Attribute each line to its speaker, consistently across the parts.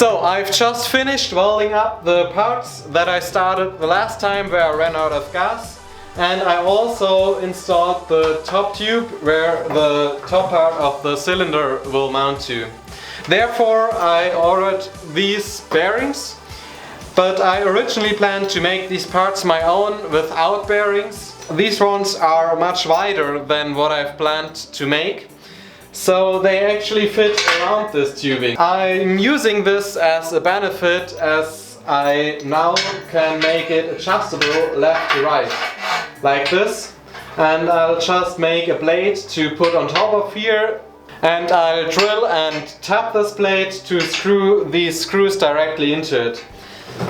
Speaker 1: So I've just finished welding up the parts that I started the last time where I ran out of gas, and I also installed the top tube where the top part of the cylinder will mount to. Therefore I ordered these bearings, but I originally planned to make these parts my own without bearings. These ones are much wider than what I've planned to make, so they actually fit around this tubing. I'm using this as a benefit as I now can make it adjustable left to right, like this. And I'll just make a blade to put on top of here, and I'll drill and tap this blade to screw these screws directly into it,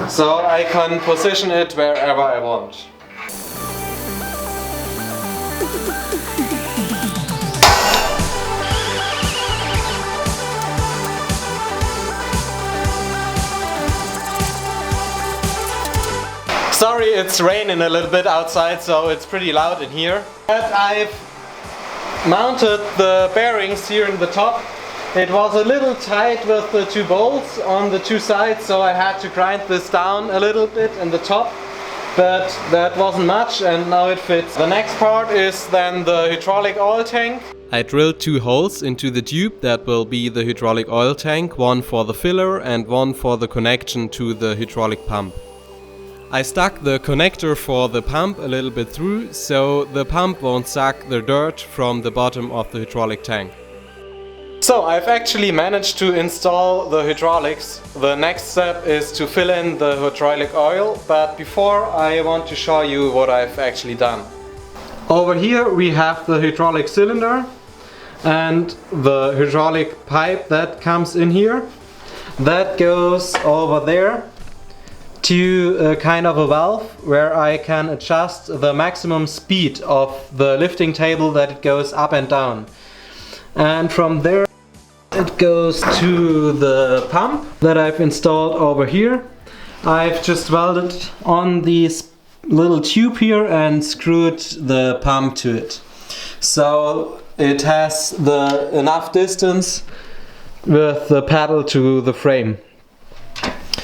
Speaker 1: so I can position it wherever I want. Sorry, it's raining a little bit outside, so it's pretty loud in here. But I've mounted the bearings here in the top. It was a little tight with the two bolts on the two sides, so I had to grind this down a little bit in the top. But that wasn't much, and now it fits. The next part is then the hydraulic oil tank. I drilled 2 holes into the tube that will be the hydraulic oil tank, one for the filler and one for the connection to the hydraulic pump. I stuck the connector for the pump a little bit through, so the pump won't suck the dirt from the bottom of the hydraulic tank. So I've actually managed to install the hydraulics. The next step is to fill in the hydraulic oil, but before I want to show you what I've actually done. Over here we have the hydraulic cylinder and the hydraulic pipe that comes in here. That goes over there to a kind of a valve where I can adjust the maximum speed of the lifting table that it goes up and down. And from there it goes to the pump that I've installed over here. I've just welded on this little tube here and screwed the pump to it. So it has enough distance with the pedal to the frame.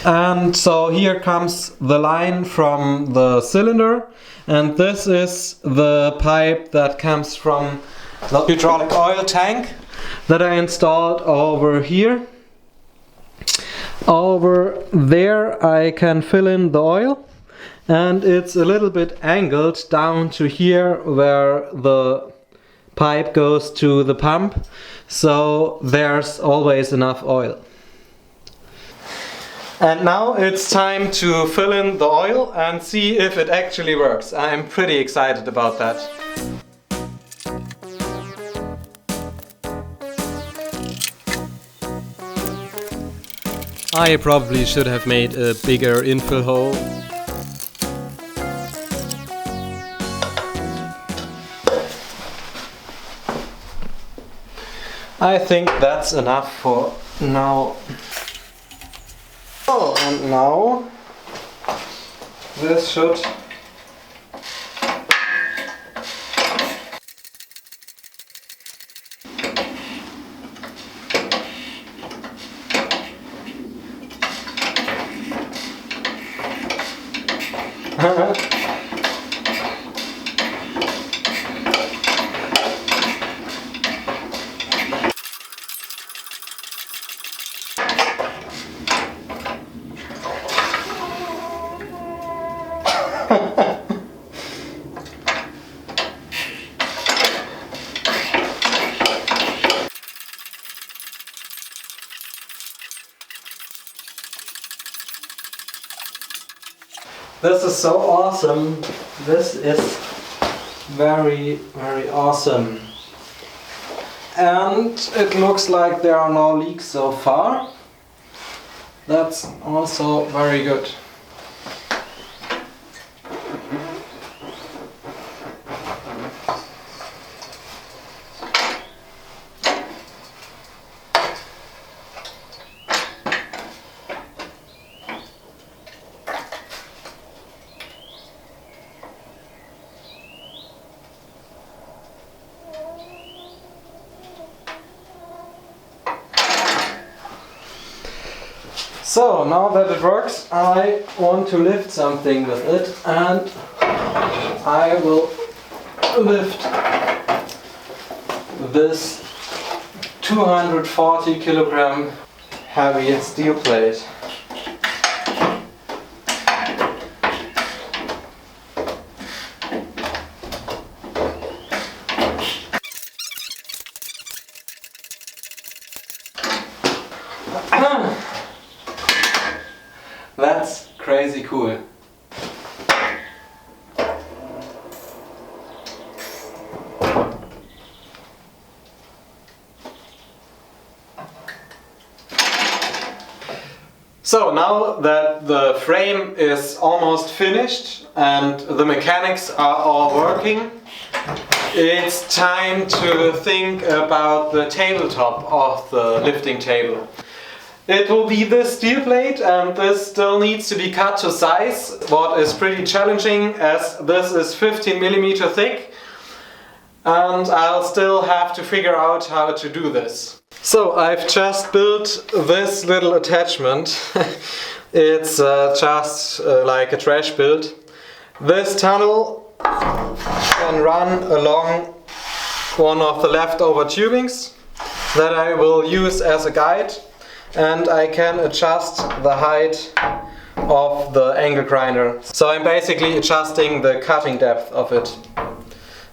Speaker 1: And so here comes the line from the cylinder, and this is the pipe that comes from the hydraulic oil tank that I installed over here. Over there I can fill in the oil, and it's a little bit angled down to here where the pipe goes to the pump, so there's always enough oil. And now it's time to fill in the oil and see if it actually works. I'm pretty excited about that. I probably should have made a bigger infill hole. I think that's enough for now. Oh, and now this should This is so awesome. This is very, very awesome. And it looks like there are no leaks so far. That's also very good. So now that it works, I want to lift something with it, and I will lift this 240 kilogram heavy steel plate. That's crazy cool. So now that the frame is almost finished and the mechanics are all working, it's time to think about the tabletop of the lifting table. It will be this steel plate, and this still needs to be cut to size, what is pretty challenging as this is 15 millimeter thick, and I'll still have to figure out how to do this. So I've just built this little attachment. It's just like a trash build. This tunnel can run along one of the leftover tubings that I will use as a guide, and I can adjust the height of the angle grinder. So I'm basically adjusting the cutting depth of it.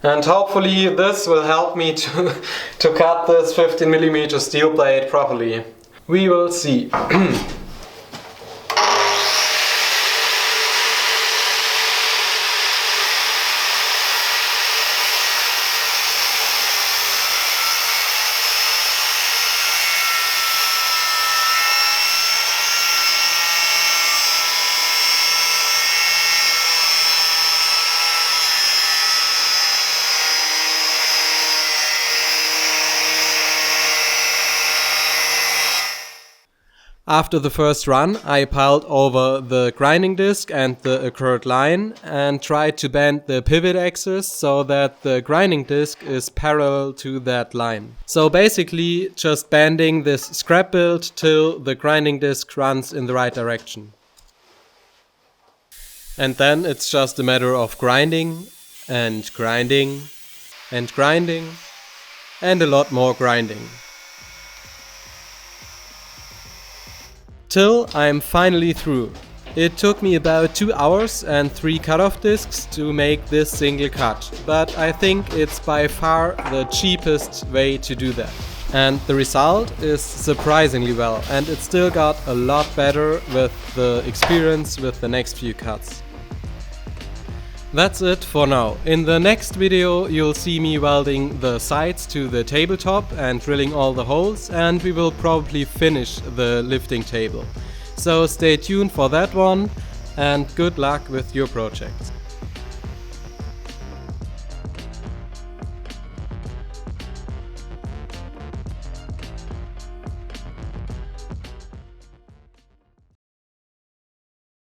Speaker 1: And hopefully this will help me to cut this 15 millimeter steel plate properly. We will see. After the first run, I piled over the grinding disc and the occurred line and tried to bend the pivot axis so that the grinding disc is parallel to that line. So basically just bending this scrap build till the grinding disc runs in the right direction. And then it's just a matter of grinding and grinding and grinding and a lot more grinding. Till I'm finally through. It took me about 2 hours and 3 cutoff discs to make this single cut, but I think it's by far the cheapest way to do that. And the result is surprisingly well, and it still got a lot better with the experience with the next few cuts. That's it for now. In the next video you'll see me welding the sides to the tabletop and drilling all the holes, and we will probably finish the lifting table. So stay tuned for that one, and good luck with your projects.